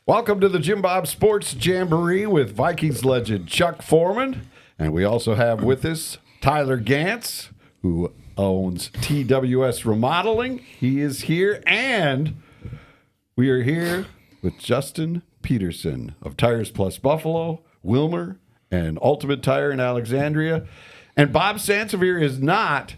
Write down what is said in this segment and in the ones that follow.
Welcome to the JimBob Sports Jamboree with Vikings legend Chuck Foreman. And we also have with us Tyler Ganz, who owns TWS Remodeling. He is here. And we are here with Justin Peterson of Tires Plus Buffalo, Wilmer, and Ultimate Tire in Alexandria. And Bob Sansevere is not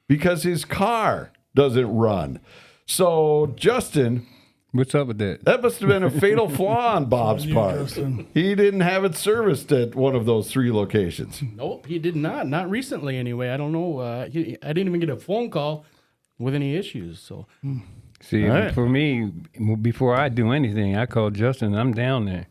because his car doesn't run. So, Justin... What's up with that? That must have been a fatal flaw on Bob's part. He didn't have it serviced at one of those 3 locations. Nope, he did not. Not recently, anyway. I don't know. I didn't even get a phone call with any issues. So, See, for me, before I do anything, I call Justin. I'm down there,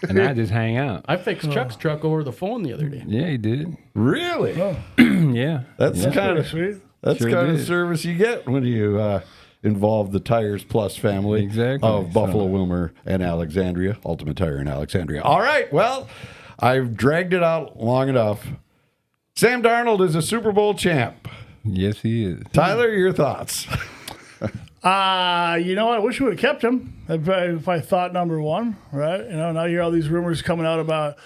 and I just hang out. I fixed Chuck's truck over the phone the other day. Yeah, he did. Really? Yeah, That's kind of sweet. that's Sure kind of did. service you get when you involve the Tires Plus family Exactly. of Buffalo, Wilmer, and Alexandria. Ultimate Tire in Alexandria. All right. Well, I've dragged it out long enough. Sam Darnold is a Super Bowl champ. Yes, he is. Tyler, your thoughts? You know what? I wish we would have kept him. If I thought number one, right? You know, now you hear all these rumors coming out about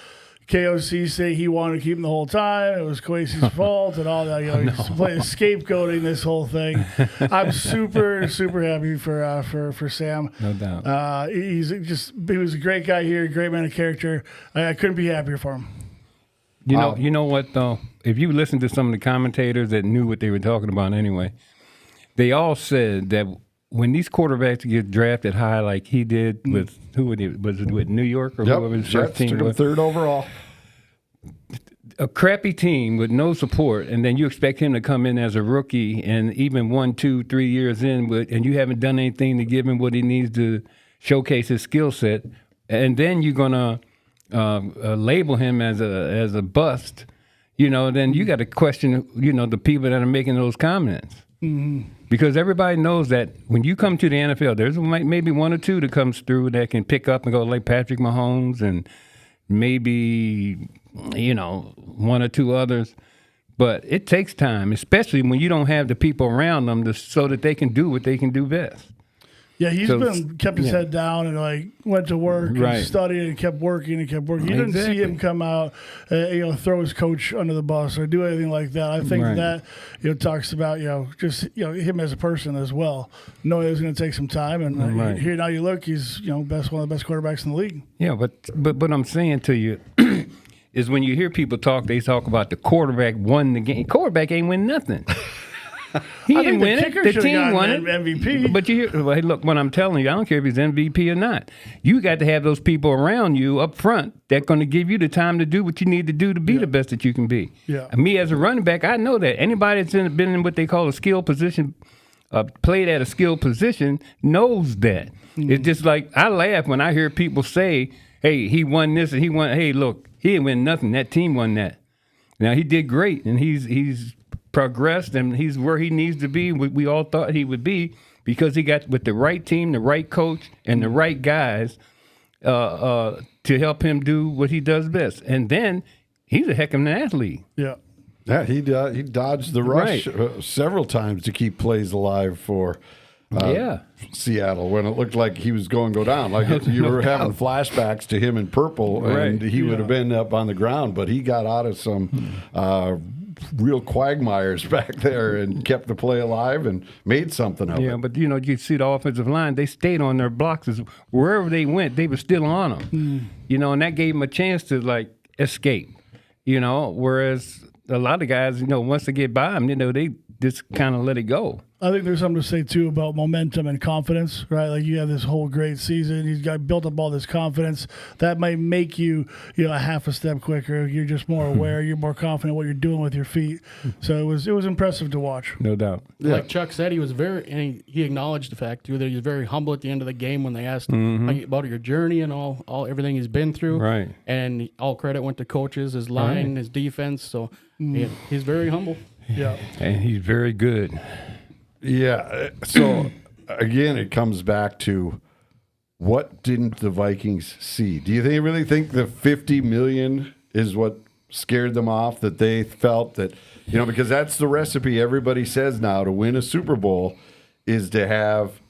KOC say he wanted to keep him the whole time. It was Kwesi's fault and all that. You know, he's scapegoating this whole thing. I'm super, super happy for Sam. No doubt. He was a great guy here, great man of character. I couldn't be happier for him. You know what though? If you listen to some of the commentators that knew what they were talking about anyway, they all said that when these quarterbacks get drafted high, like he did with was it with New York or whoever his first team was, 3rd overall. a crappy team with no support, and then you expect him to come in as a rookie, and even 1, 2, 3 years in, and you haven't done anything to give him what he needs to showcase his skill set, and then you're gonna label him as a bust. You know, then you got to question, the people that are making those comments. Mm-hmm. Because everybody knows that when you come to the NFL, there's maybe 1 or 2 that comes through that can pick up and go like Patrick Mahomes and maybe, 1 or 2 others. But it takes time, especially when you don't have the people around them so that they can do what they can do best. Yeah, he's kept his head down and went to work and studied and kept working and kept working. You didn't see him come out, throw his coach under the bus or do anything like that. I think that talks about just him as a person as well. Knowing it was going to take some time, and here now you look, he's one of the best quarterbacks in the league. Yeah, but what I'm saying to you is when you hear people talk, they talk about the quarterback won the game. Quarterback ain't win nothing. He didn't win it. The team won it. MVP. But you hear, hey, look, what I'm telling you, I don't care if he's MVP or not. You got to have those people around you up front that's going to give you the time to do what you need to do to be the best that you can be. Yeah. And me as a running back, I know that. Anybody that's been in what they call a skill position, played at a skill position, knows that. It's just like I laugh when I hear people say, hey, he won this and he won. Hey, look, he didn't win nothing. That team won that. Now, he did great, and he's progressed, and he's where he needs to be. We all thought he would be because he got with the right team, the right coach, and the right guys to help him do what he does best. And then he's a heck of an athlete. Yeah. Yeah, he dodged the rush several times to keep plays alive for Seattle when it looked like he was going to go down. Like you were having flashbacks to him in purple, and he would have been up on the ground, but he got out of some real quagmires back there and kept the play alive and made something of it. Yeah, but you see the offensive line, they stayed on their blocks. Wherever they went, they were still on them. And that gave them a chance to escape. Whereas a lot of guys, once they get by them, they just kind of let it go. I think there's something to say, too, about momentum and confidence, right? Like, you have this whole great season. He's got built up all this confidence. That might make you, a half a step quicker. You're just more aware. You're more confident what you're doing with your feet. So it was impressive to watch. No doubt. Yeah. Like Chuck said, he was he acknowledged the fact, too, that he was very humble at the end of the game when they asked about your journey and all everything he's been through. Right. And all credit went to coaches, his line, his defense. So he's very humble. Yeah. And he's very good. Yeah. So, again, it comes back to what didn't the Vikings see? Do you really think the $50 million is what scared them off, that they felt that, because that's the recipe everybody says now to win a Super Bowl is to have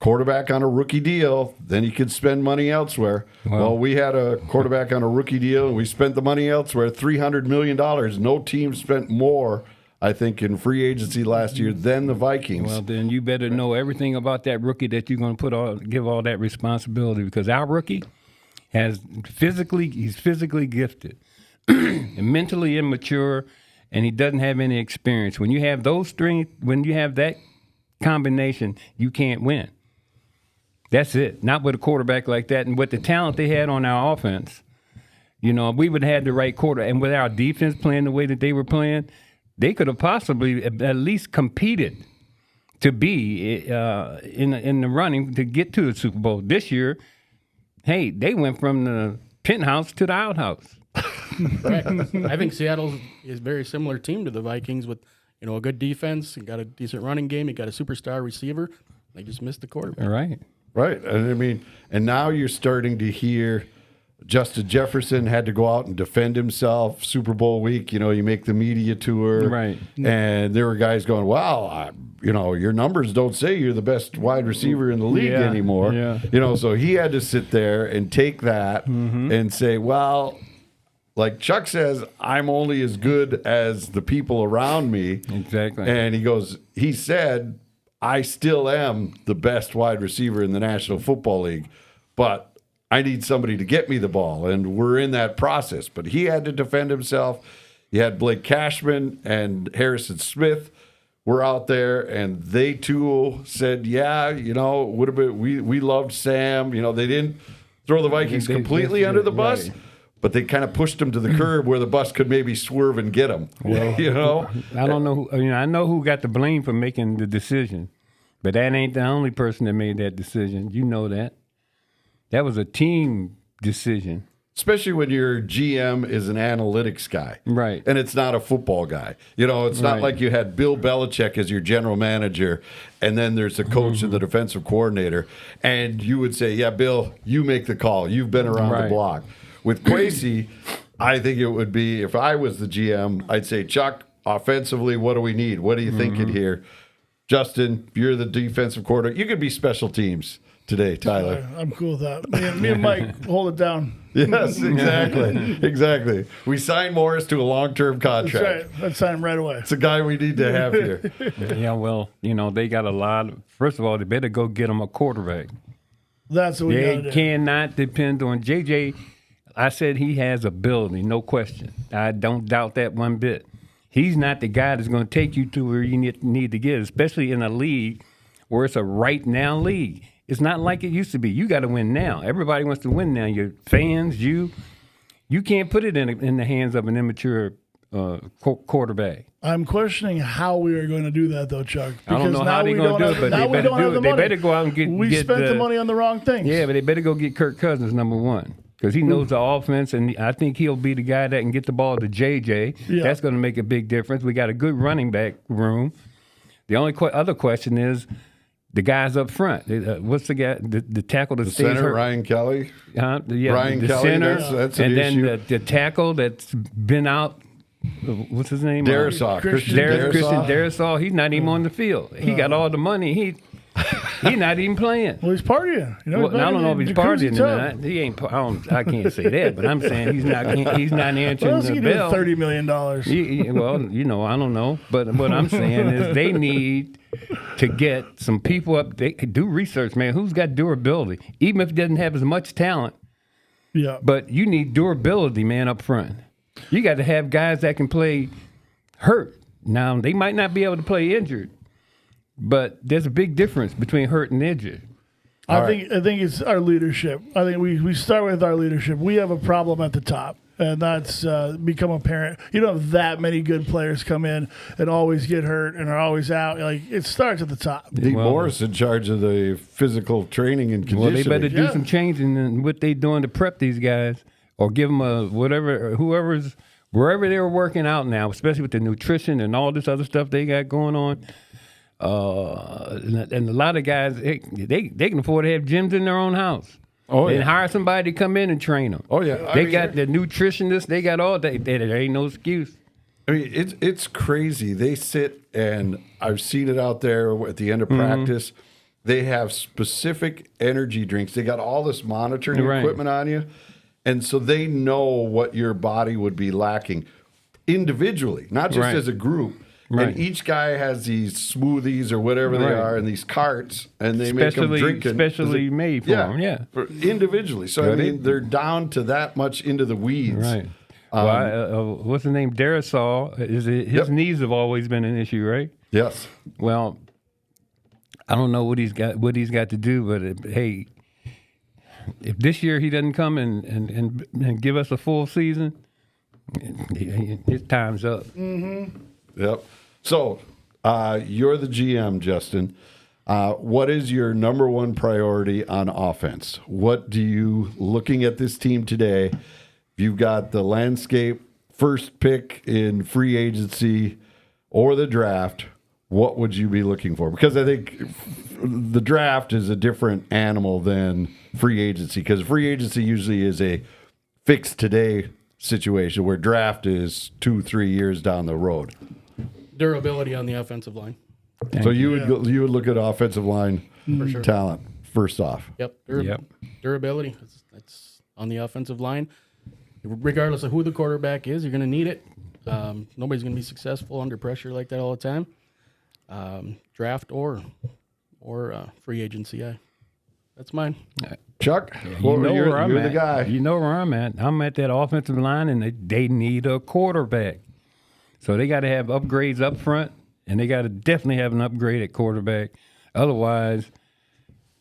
quarterback on a rookie deal, then you could spend money elsewhere. Well, we had a quarterback on a rookie deal, and we spent the money elsewhere, $300 million. No team spent more, I think, in free agency last year than the Vikings. Well, then you better know everything about that rookie that you're going to give all that responsibility, because our rookie he's physically gifted and mentally immature, and he doesn't have any experience. When you have when you have that combination, you can't win. That's it. Not with a quarterback like that. And with the talent they had on our offense, we would have had the right quarter. And with our defense playing the way that they were playing, they could have possibly at least competed to be in the running to get to the Super Bowl. This year, hey, they went from the penthouse to the outhouse. Right. I think Seattle is a very similar team to the Vikings with, a good defense, and got a decent running game, you got a superstar receiver. They just missed the quarterback. Right. And now you're starting to hear Justin Jefferson had to go out and defend himself Super Bowl week. You make the media tour. Right. And there were guys going, wow, your numbers don't say you're the best wide receiver in the league anymore. Yeah. So he had to sit there and take that and say, well, like Chuck says, I'm only as good as the people around me. Exactly. And he said, I still am the best wide receiver in the National Football League, but I need somebody to get me the ball, and we're in that process. But he had to defend himself. You had Blake Cashman and Harrison Smith were out there, and they too said, would have been. We loved Sam. They didn't throw the Vikings completely under the bus. Right. But they kind of pushed him to the curb where the bus could maybe swerve and get him. Well, I don't know. I know who got the blame for making the decision, but that ain't the only person that made that decision. You know that. That was a team decision. Especially when your GM is an analytics guy. Right. And it's not a football guy. It's not like you had Bill Belichick as your general manager, and then there's the coach and the defensive coordinator, and you would say, yeah, Bill, you make the call. You've been around the block. With Kwesi, I think it would be, if I was the GM, I'd say, Chuck, offensively, what do we need? What are you thinking here? Justin, you're the defensive coordinator. You could be special teams today, Tyler. I'm cool with that. Me and Mike hold it down. Yes, exactly. We signed Morris to a long-term contract. That's right. Let's sign him right away. It's a guy we need to have here. Yeah, well, they got a lot. First of all, they better go get him a quarterback. That's what we got to do. They cannot depend on JJ. I said he has ability, no question. I don't doubt that one bit. He's not the guy that's going to take you to where you need to get, especially in a league where it's a right-now league. It's not like it used to be. You got to win now. Everybody wants to win now. Your fans, you can't put it in the hands of an immature quarterback. I'm questioning how we are going to do that, though, Chuck. I don't know how they're going to do it, but they better do it. They better go out and get. We spent the money on the wrong things. Yeah, but they better go get Kirk Cousins, number one. Because he knows the offense, and I think he'll be the guy that can get the ball to JJ. Yeah. That's going to make a big difference. We got a good running back room. The only other question is the guys up front. What's the guy? The tackle that stays center, hurt? Ryan Kelly. Ryan Kelly. Center, that's an and issue. then the tackle that's been out. What's his name? Darisaw. Christian Darisaw. He's not even on the field. He got all the money. He's not even playing. Well, he's partying. I don't know if he's partying or not. He ain't. I can't say that, but I'm saying he's not answering what the bell. $30 million. Well, I don't know, but what I'm saying is they need to get some people up. They do research, man. Who's got durability, even if it doesn't have as much talent. Yeah. But you need durability, man, up front. You got to have guys that can play hurt. Now they might not be able to play injured. But there's a big difference between hurt and injured. I think it's our leadership. I think we start with our leadership. We have a problem at the top, and that's become apparent. You don't have that many good players come in and always get hurt and are always out. Like, it starts at the top. Deke Morris in charge of the physical training and conditioning. Well, they better do some changing in what they're doing to prep these guys, or give them wherever they're working out now, especially with the nutrition and all this other stuff they got going on. And a lot of guys, they can afford to have gyms in their own house. And hire somebody to come in and train them. They got the nutritionists. They got all that. There ain't no excuse. I mean, it's crazy. They sit, and I've seen it out there at the end of practice. they have specific energy drinks. They got all this monitoring equipment on you. And so they know what your body would be lacking individually, not just as a group. Right. And each guy has these smoothies or whatever they are in these carts, and they make them drink. Specially made for them, individually. So, I mean, they're down to that much into the weeds. Right. What's the name? Darasol. His knees have always been an issue, right? Yes. Well, I don't know what he's got to do, but hey, if this year he doesn't come and give us a full season, his time's up. Mm-hmm. Yep. So you're the GM, Justin. What is your number one priority on offense? What do you, looking at this team today, if you've got the landscape first pick in free agency or the draft, what would you be looking for? Because I think the draft is a different animal than free agency, because free agency usually is a fix today situation where draft is 2-3 years down the road. Durability on the offensive line. So you would look at offensive line talent first off. Yep. Durability. That's on the offensive line. Regardless of who the quarterback is, you're going to need it. Nobody's going to be successful under pressure like that all the time. Draft or free agency. That's mine. Chuck, you're the guy. You know where I'm at. I'm at that offensive line, and they need a quarterback. So they got to have upgrades up front, and they got to definitely have an upgrade at quarterback. Otherwise,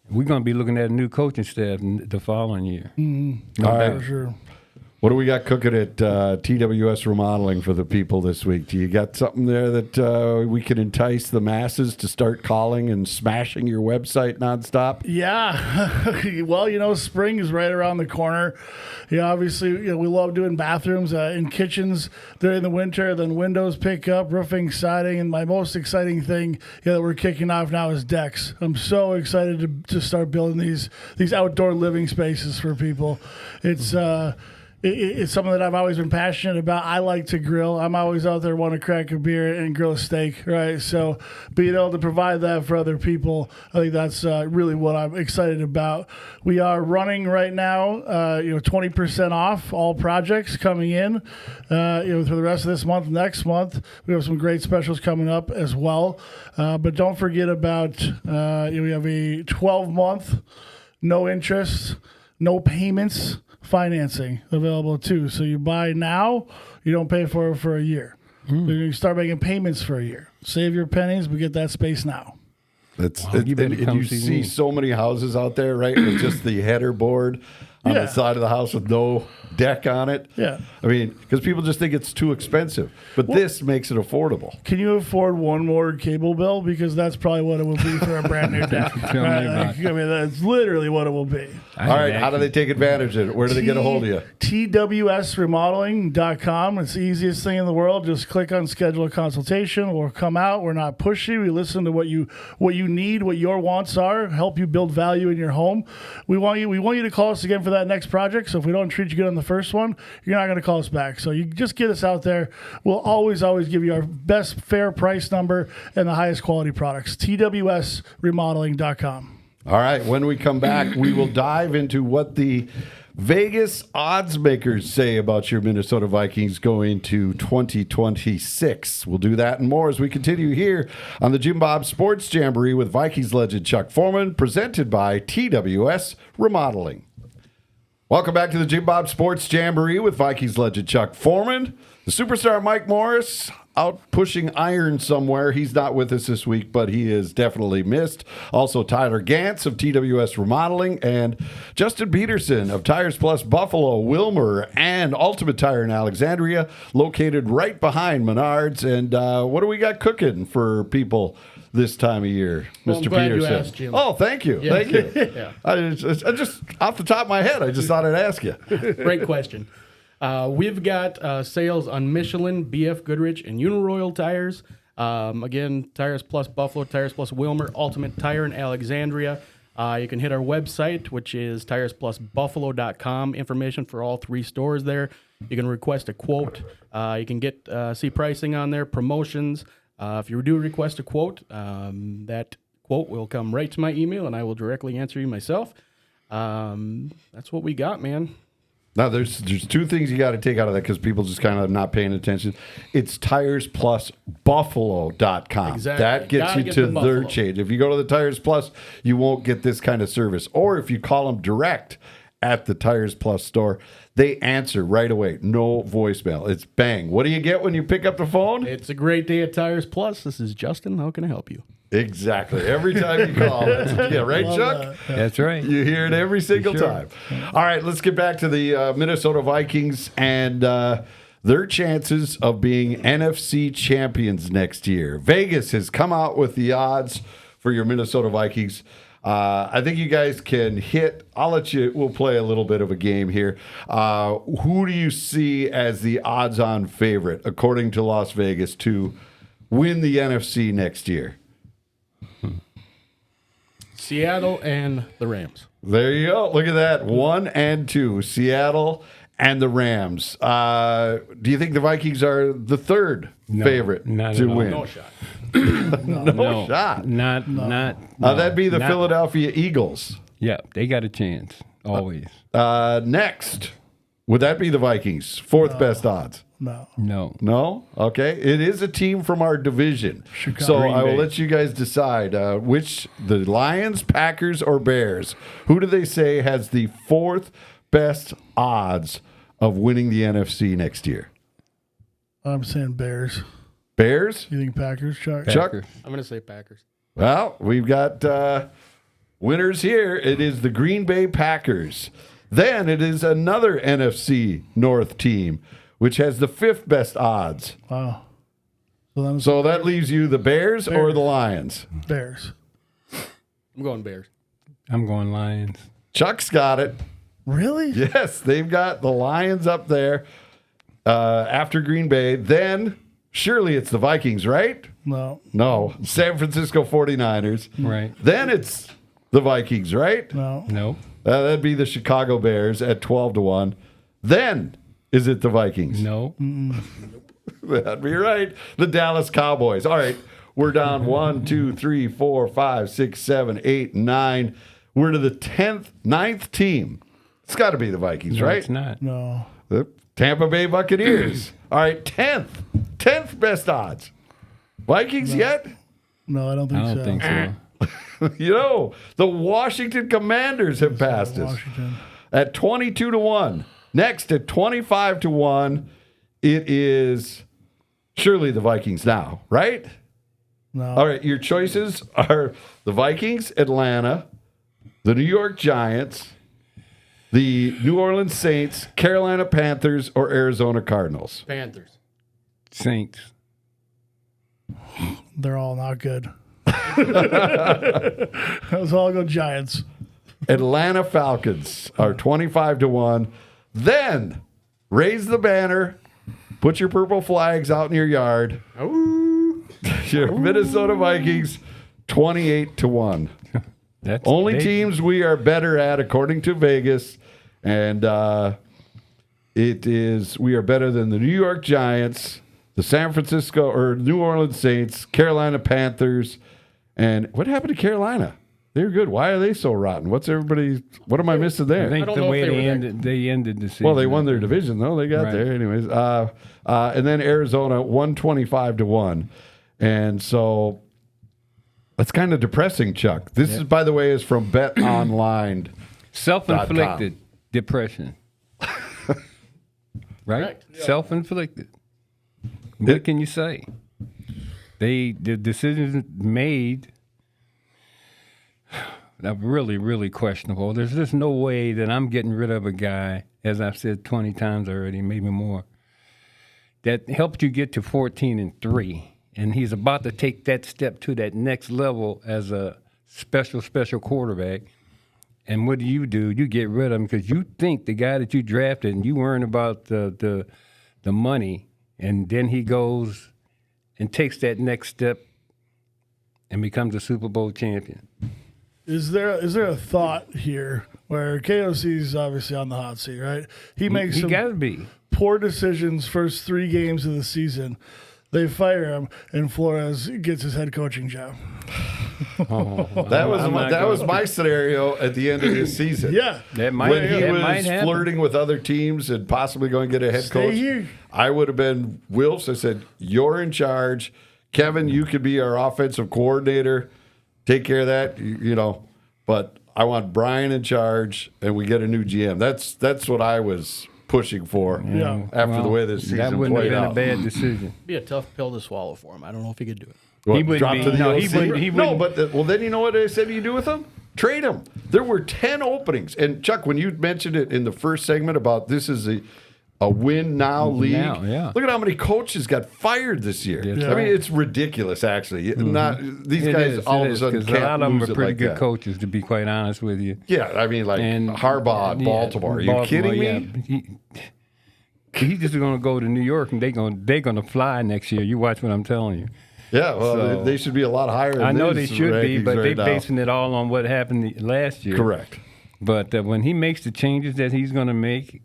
we're going to be looking at a new coaching staff the following year. Mm-hmm. All right. For sure. What do we got cooking at TWS Remodeling for the people this week? Do you got something there that we can entice the masses to start calling and smashing your website nonstop? Yeah. Well, spring is right around the corner. Obviously, we love doing bathrooms in kitchens during the winter. Then windows pick up, roofing, siding, and my most exciting thing that we're kicking off now is decks. I'm so excited to start building these outdoor living spaces for people. It's something that I've always been passionate about. I like to grill. I'm always out there wanting to crack a beer and grill a steak, right? So being able to provide that for other people, I think that's really what I'm excited about. We are running right now, 20% off all projects coming in, for the rest of this month, next month. We have some great specials coming up as well. But don't forget about, we have a 12-month, no interest, no payments financing available too. So you buy now, you don't pay for it for a year. You start making payments for a year. Save your pennies, but get that space now. You see so many houses out there, right, with just the header board on the side of the house with no deck on it. Yeah. I mean, because people just think it's too expensive. But this makes it affordable. Can you afford one more cable bill? Because that's probably what it will be for a brand new deck. That's literally what it will be. All right. How do they take advantage of it? Where do they get a hold of you? TWSremodeling.com. It's the easiest thing in the world. Just click on schedule a consultation. We'll come out. We're not pushy. We listen to what you need, what your wants are, help you build value in your home. We want you to call us again for that next project. So if we don't treat you good on the first one, you're not going to call us back. So you just get us out there. We'll always give you our best fair price number and the highest quality products. TWSremodeling.com. All right. When we come back, we will dive into what the Vegas odds makers say about your Minnesota Vikings going to 2026. We'll do that and more as we continue here on the JimBob Sports Jamboree with Vikings legend Chuck Foreman, presented by TWS Remodeling. Welcome back to the JimBob Sports Jamboree with Vikings legend Chuck Foreman. The superstar Mike Morris out pushing iron somewhere. He's not with us this week, but he is definitely missed. Also, Tyler Ganz of TWS Remodeling and Justin Peterson of Tires Plus Buffalo, Wilmer, and Ultimate Tire in Alexandria, located right behind Menards. And what do we got cooking for people this time of year, Mr. Peterson? Glad you asked, Jim. Oh, thank you. Yeah. Thank you. Yeah. I just, off the top of my head, I just thought I'd ask you. Great question. We've got sales on Michelin, BF Goodrich, and Uniroyal tires. Again, Tires Plus Buffalo, Tires Plus Wilmer, Ultimate Tire in Alexandria. You can hit our website, which is tiresplusbuffalo.com. Information for all three stores there. You can request a quote. You can see pricing on there, promotions. If you do request a quote, that quote will come right to my email, and I will directly answer you myself. That's what we got, man. Now, there's two things you got to take out of that because people just kind of not paying attention. It's TiresPlusBuffalo.com. Exactly. That gets you to their change. If you go to the Tires Plus, you won't get this kind of service. Or if you call them direct at the Tires Plus store, they answer right away. No voicemail. It's bang. What do you get when you pick up the phone? It's a great day at Tires Plus. This is Justin. How can I help you? Exactly. Every time you call. Yeah, right, Chuck? That's right. You hear it every single time. All right, let's get back to the Minnesota Vikings and their chances of being NFC champions next year. Vegas has come out with the odds for your Minnesota Vikings. I think you guys can hit. We'll play a little bit of a game here. Who do you see as the odds-on favorite, according to Las Vegas, to win the NFC next year? Seattle and the Rams. There you go. Look at that. 1 and 2. Seattle and the Rams. Do you think the Vikings are the third favorite to win? No shot. No shot. Not. That'd be the Philadelphia Eagles. Yeah, they got a chance always. Next, would that be the Vikings? Fourth best odds. No. Okay. It is a team from our division. Chicago. So Green I will Bay. let you guys decide which the Lions, Packers, or Bears. Who do they say has the fourth best odds of winning the NFC next year? I'm saying Bears. Bears? You think Packers, Chuck? Chuck? Packers. I'm going to say Packers. Well, we've got winners here. It is the Green Bay Packers. Then it is another NFC North team, which has the fifth best odds. Wow. So that leaves you the Bears or the Lions. Bears. I'm going Bears. I'm going Lions. Chuck's got it. Really? Yes, they've got the Lions up there after Green Bay. Then surely it's the Vikings, right? No. No. San Francisco 49ers. Right. Then it's the Vikings, right? No. No. That'd be the Chicago Bears at 12-1. Then is it the Vikings? No. That'd be right. The Dallas Cowboys. All right. We're down 1, 2, 3, 4, 5, 6, 7, 8, 9. We're to the ninth team. It's got to be the Vikings, No, right? it's not. No. The Tampa Bay Buccaneers. All right. 10th best odds. Vikings yet? No, I don't think I so. don't think so. You know, the Washington Commanders have passed us Washington. at 22-1. Next at 25-1, it is surely the Vikings now, right? No. All right, your choices are the Vikings, Atlanta, the New York Giants, the New Orleans Saints, Carolina Panthers, or Arizona Cardinals. Panthers. Saints. They're all not good. Let's all go Giants. Atlanta Falcons are 25-1. Then raise the banner, put your purple flags out in your yard. Your Minnesota Vikings 28-1. That's Only teams we are better at according to Vegas, and we are better than the New York Giants, the San Francisco or New Orleans Saints, Carolina Panthers, and what happened to Carolina? They're good. Why are they so rotten? What am I missing there? I think don't the know way if they were they ended the season. Well, they won their division, though. They got Right. there. Anyways. And then Arizona, 125-1. And so that's kind of depressing, Chuck. This is, by the way, is from BetOnline. Self-inflicted depression. Right? Correct. Yeah. Self-inflicted. What can you say? The decisions made are really, really questionable. There's just no way that I'm getting rid of a guy, as I've said 20 times already, maybe more, that helped you get to 14-3. And he's about to take that step to that next level as a special quarterback. And what do? You get rid of him because you think the guy that you drafted and you worrying about the money, and then he goes and takes that next step and becomes a Super Bowl champion. Is there a thought here where KOC is obviously on the hot seat, right? He makes He some got to be. poor decisions first 3 games of the season. They fire him, and Flores gets his head coaching job. That was my scenario at the end of his season. Yeah. When he was flirting with other teams and possibly going to get a head coach, here. I would have been Wilfs. I said, "You're in charge, Kevin. You could be our offensive coordinator. Take care of that, But I want Brian in charge, and we get a new GM." That's what I was pushing for. Yeah. After the way this season that wouldn't played have out. been a bad decision. Be a tough pill to swallow for him. I don't know if he could do it. What, He wouldn't drop be- to the no, he OC? wouldn't- he No, wouldn't- but then you know what I said you do with him? Trade him. There were 10 openings. And Chuck, when you mentioned it in the first segment about this is a win now league, Now, yeah. look at how many coaches got fired this year. That's I mean, right. it's ridiculous, actually. Not these It guys is, all it of a is, sudden 'cause can't a lot of them lose are it pretty like good that. coaches, to be quite honest with you. Yeah, I mean, like And Harbaugh at yeah, Baltimore. Are you Baltimore, kidding me? yeah. He's just going to go to New York, and they're going to fly next year. You watch what I'm telling you. Yeah, well, So- they should be a lot higher than I know they these should be, rankings but right they're now. basing it all on what happened last year. Correct. But when he makes the changes that he's going to make,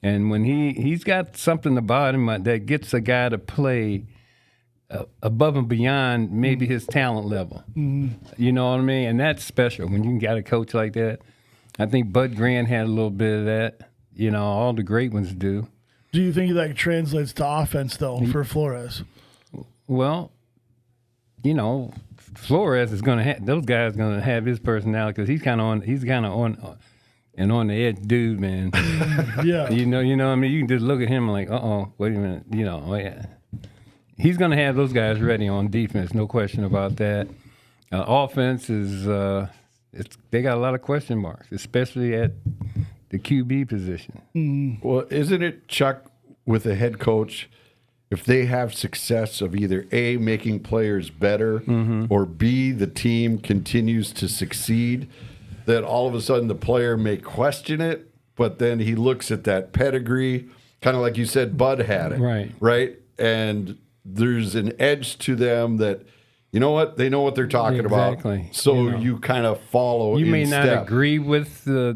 and when he's got something about him that gets a guy to play above and beyond maybe his talent level. You know what I mean? And that's special when you got a coach like that. I think Bud Grant had a little bit of that. All the great ones do. Do you think that translates to offense, though, for Flores? Well, Flores is going to have those guys going to have his personality because he's kind of on the edge dude, man. Yeah. You know what I mean? You can just look at him like, wait a minute, yeah. He's going to have those guys ready on defense, no question about that. Offense is they got a lot of question marks, especially at the QB position. Well, isn't it, Chuck, with a head coach, if they have success of either A, making players better, or B, the team continues to succeed, that all of a sudden the player may question it, but then he looks at that pedigree, kind of like you said, Bud had it. Right? And there's an edge to them that, you know what? They know what they're talking about. So you kind of follow You in may not step. agree with their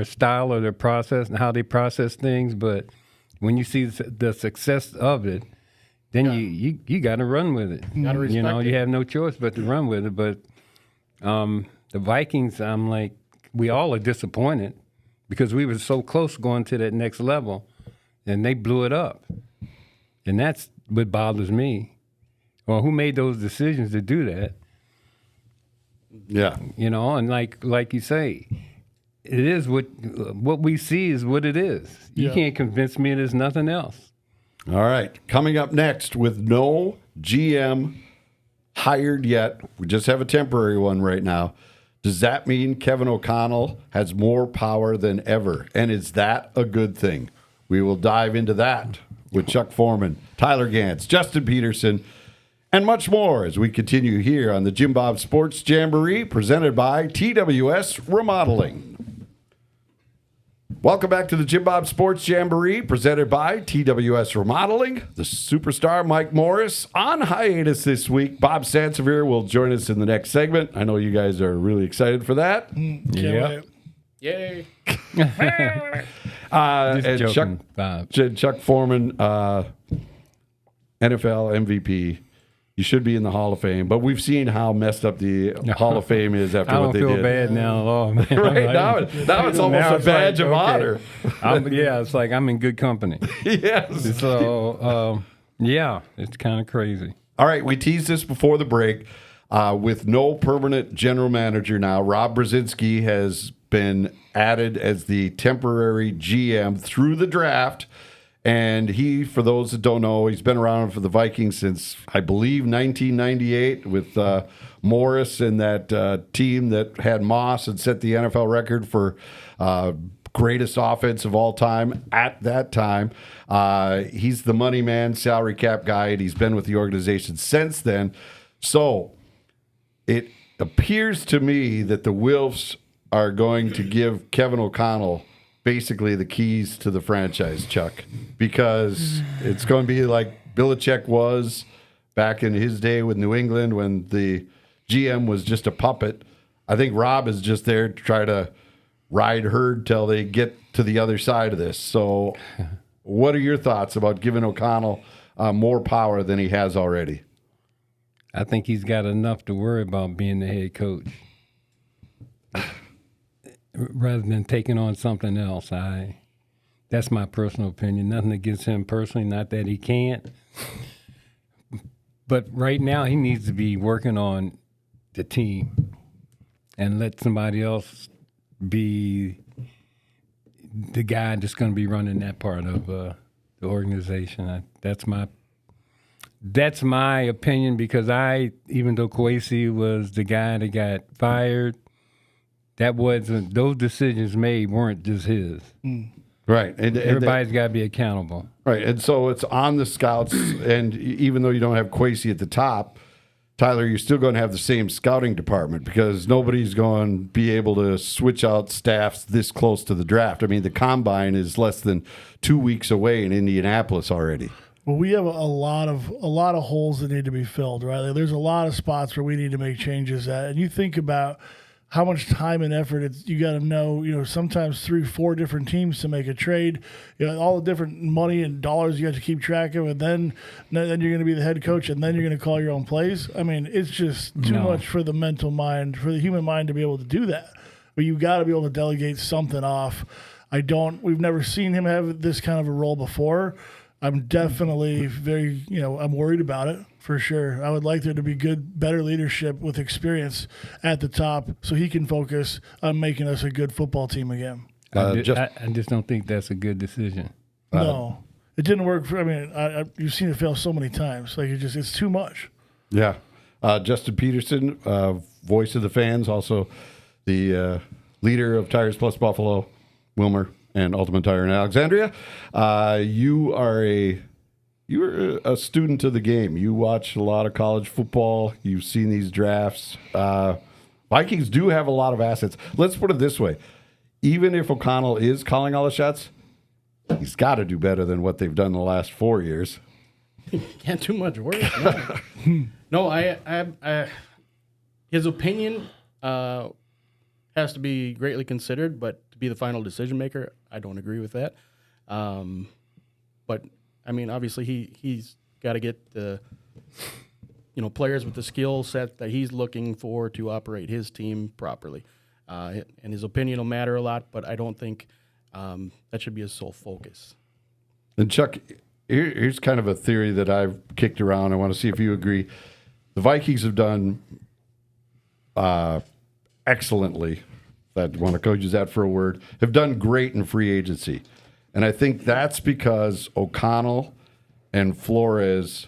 style or their process and how they process things, but when you see the success of it, then you got to run with it. Gotta respect it. You have no choice but to run with it. But the Vikings, I'm like, we all are disappointed because we were so close going to that next level, and they blew it up. And that's what bothers me. Well, who made those decisions to do that? Yeah. And like you say, it is what we see is what it is. You can't convince me there's nothing else. All right. Coming up next, with no GM hired yet, we just have a temporary one right now. Does that mean Kevin O'Connell has more power than ever? And is that a good thing? We will dive into that with Chuck Foreman, Tyler Ganz, Justin Peterson, and much more as we continue here on the JimBob Sports Jamboree, presented by TWS Remodeling. Welcome back to the JimBob Sports Jamboree, presented by TWS Remodeling. The superstar Mike Morris on hiatus this week. Bob Sansevere will join us in the next segment. I know you guys are really excited for that. Can't wait. Yay. Just And joking, Bob. Chuck Foreman, NFL MVP. You should be in the Hall of Fame, but we've seen how messed up the Hall of Fame is after I what don't they feel did. bad now at all, man. Right now it's almost Now a it's badge like, of okay. honor. It's like I'm in good company. Yes. So, it's kind of crazy. All right, we teased this before the break. With no permanent general manager now, Rob Brzezinski has been added as the temporary GM through the draft. And he, for those that don't know, he's been around for the Vikings since, I believe, 1998 with Morris and that team that had Moss and set the NFL record for greatest offense of all time at that time. He's the money man, salary cap guy, and he's been with the organization since then. So it appears to me that the Wilfs are going to give Kevin O'Connell basically the keys to the franchise, Chuck, because it's going to be like Belichick was back in his day with New England when the GM was just a puppet. I think Rob is just there to try to ride herd till they get to the other side of this. So what are your thoughts about giving O'Connell more power than he has already? I think he's got enough to worry about being the head coach rather than taking on something else. That's my personal opinion. Nothing against him personally, not that he can't. But right now he needs to be working on the team and let somebody else be the guy that's going to be running that part of the organization. That's my opinion, because even though Kwesi was the guy that got fired, those decisions made weren't just his. Right. And everybody's got to be accountable. Right. And so it's on the scouts, and even though you don't have Kwesi at the top, Tyler, you're still going to have the same scouting department, because nobody's going to be able to switch out staffs this close to the draft. I mean, the combine is less than 2 weeks away in Indianapolis already. Well, we have a lot of holes that need to be filled, right? Like, there's a lot of spots where we need to make changes at. And you think about how much time and effort you got to know, sometimes 3-4 different teams to make a trade, all the different money and dollars you have to keep track of, and then you're going to be the head coach, and then you're going to call your own plays. I mean, it's just too much for the mental mind, for the human mind to be able to do that. But you got to be able to delegate something off. We've never seen him have this kind of a role before. I'm definitely very, I'm worried about it for sure. I would like there to be better leadership with experience at the top, so he can focus on making us a good football team again. I just don't think that's a good decision. No, it didn't work you've seen it fail so many times. Like, it's too much. Yeah. Justin Peterson, voice of the fans, also the leader of Tires Plus Buffalo, Wilmer, and Ultimate Tire in Alexandria. You're a student of the game. You watch a lot of college football. You've seen these drafts. Vikings do have a lot of assets. Let's put it this way. Even if O'Connell is calling all the shots, he's got to do better than what they've done the last 4 years. Can't do much worse. No, I his opinion has to be greatly considered, but to be the final decision maker, I don't agree with that. But I mean, obviously he's got to get the players with the skill set that he's looking for to operate his team properly. And his opinion will matter a lot, but I don't think that should be his sole focus. And Chuck, here's kind of a theory that I've kicked around. I want to see if you agree. The Vikings have done excellently. I want to use that for a word. Have done great in free agency. And I think that's because O'Connell and Flores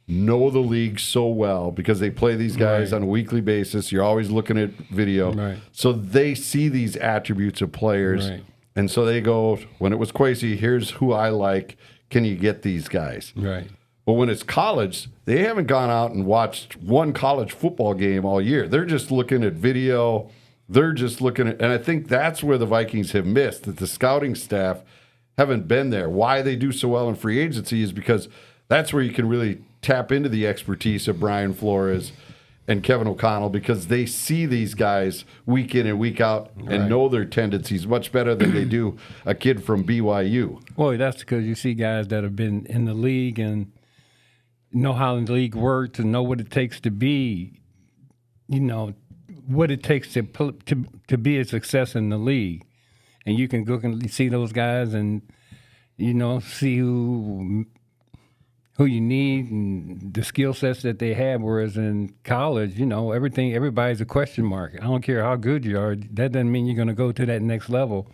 know the league so well, because they play these guys on a weekly basis. You're always looking at video. Right. So they see these attributes of players. Right. And so they go, when it was Kwesi, here's who I like. Can you get these guys? Right. But when it's college, they haven't gone out and watched one college football game all year. They're just looking at video. They're just looking at, and I think that's where the Vikings have missed, that the scouting staff haven't been there. Why they do so well in free agency is because that's where you can really tap into the expertise of Brian Flores and Kevin O'Connell, because they see these guys week in and week out and know their tendencies much better than they do a kid from BYU. Well, that's because you see guys that have been in the league and know how the league works and know what it takes to be, what it takes to be a success in the league. And you can go and see those guys and, see who you need and the skill sets that they have. Whereas in college, everybody's a question mark. I don't care how good you are. That doesn't mean you're going to go to that next level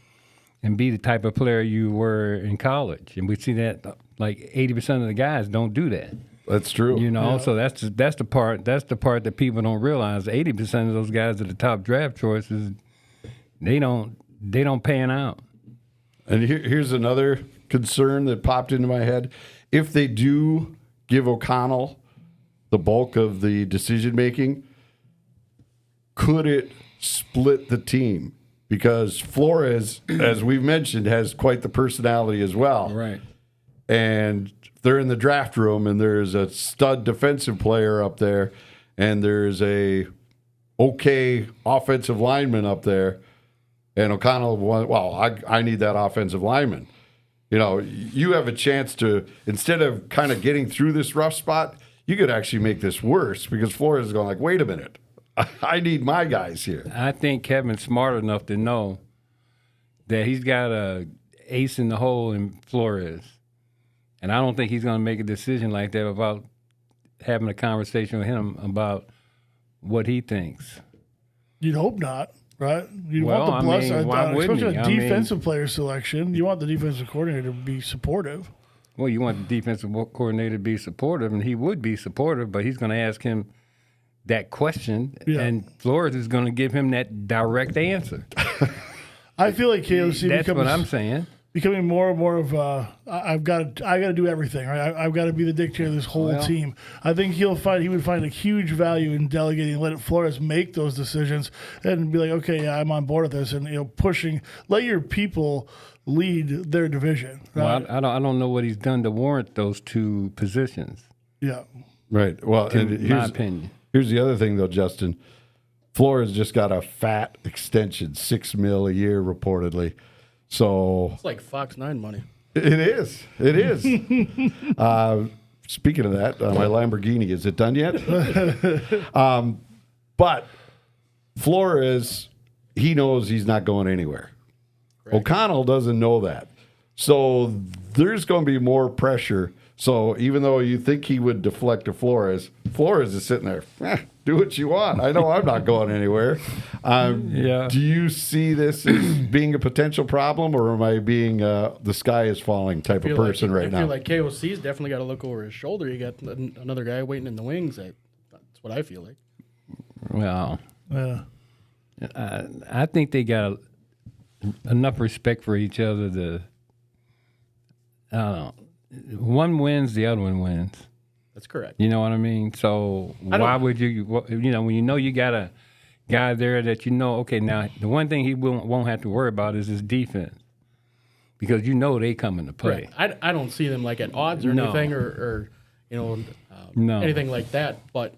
and be the type of player you were in college. And we see that like 80% of the guys don't do that. That's true. So that's the part that people don't realize. 80% of those guys at the top draft choices, they don't pan out. And here's another concern that popped into my head. If they do give O'Connell the bulk of the decision making, could it split the team? Because Flores, as we've mentioned, has quite the personality as well. Right. And they're in the draft room, and there's a stud defensive player up there, and there's a okay offensive lineman up there. And O'Connell, I need that offensive lineman. You know, you have a chance to, instead of kind of getting through this rough spot, you could actually make this worse because Flores is going like, wait a minute, I need my guys here. I think Kevin's smart enough to know that he's got a ace in the hole in Flores. And I don't think he's going to make a decision like that without having a conversation with him about what he thinks. You'd hope not, right? You Well, want the blessing, I mean, why wouldn't especially he? a defensive player selection. You want the defensive coordinator to be supportive. Well, you want the defensive coordinator to be supportive, and he would be supportive, but he's going to ask him that question, and Flores is going to give him that direct answer. I feel like KOC That's what I'm saying. Becoming more and more of I got to do everything, right? I've got to be the dictator of this whole team. I think he would find a huge value in delegating, let Flores make those decisions, and be like, okay, yeah, I'm on board with this, and pushing, let your people lead their division. Right? Well, I don't know what he's done to warrant those two positions. Yeah, right. Well, in my opinion. Here's the other thing, though, Justin. Flores just got a fat extension, $6 million a year, reportedly. So It's like Fox 9 money. It is. It is. Speaking of that, my Lamborghini, is it done yet? But Flores, he knows he's not going anywhere. Correct. O'Connell doesn't know that. So there's going to be more pressure. So even though you think he would deflect to Flores, Flores is sitting there, do what you want. I know I'm not going anywhere. Do you see this as being a potential problem, or am I being the sky is falling type of person right now? I feel like KOC's definitely got to look over his shoulder. You got another guy waiting in the wings. That's what I feel like. Well, I think they got enough respect for each other to, I don't know. One wins, the other one wins. That's correct. You know what I mean? So why would you when you got a guy there that okay, now the one thing he won't have to worry about is his defense because they come into play. Right. I don't see them like at odds or anything or anything like that. But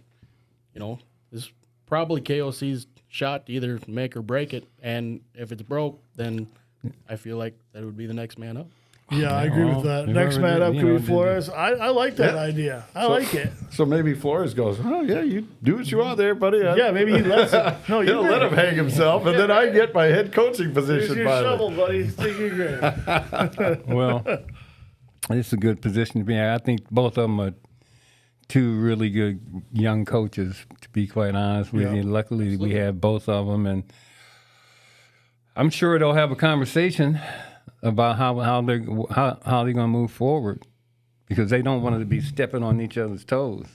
this is probably KOC's shot to either make or break it. And if it's broke, then I feel like that would be the next man up. Yeah, I agree with that. Next man up could be Flores. I like that idea. I like it. So maybe Flores goes, oh, yeah, you do what you want there, buddy. Yeah, maybe he lets him. No, he'll let him hang himself, and then I get my head coaching position. Here's your shovel, buddy. Take your grade. Well, it's a good position to be in. I think both of them are two really good young coaches, to be quite honest with you. Luckily, we have both of them, and I'm sure they'll have a conversation about how they're going to move forward, because they don't want to be stepping on each other's toes.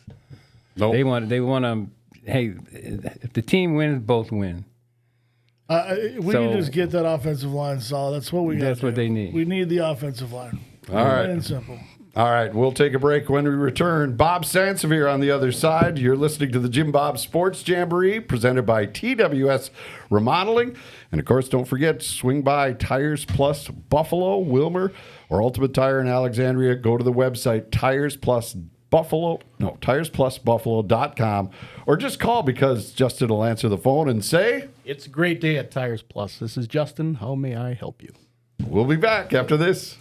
Nope. They want to. Hey, if the team wins, both win. We need to just get that offensive line solid. That's what we got. That's what they need. We need the offensive line. All right, plain and simple. All right, we'll take a break. When we return, Bob Sansevere on the other side. You're listening to the JimBob Sports Jamboree, presented by TWS Remodeling. And, of course, don't forget, swing by Tires Plus Buffalo, Wilmer, or Ultimate Tire in Alexandria. Go to the website, TiresPlusBuffalo.com, or just call because Justin will answer the phone and say, it's a great day at Tires Plus. This is Justin. How may I help you? We'll be back after this.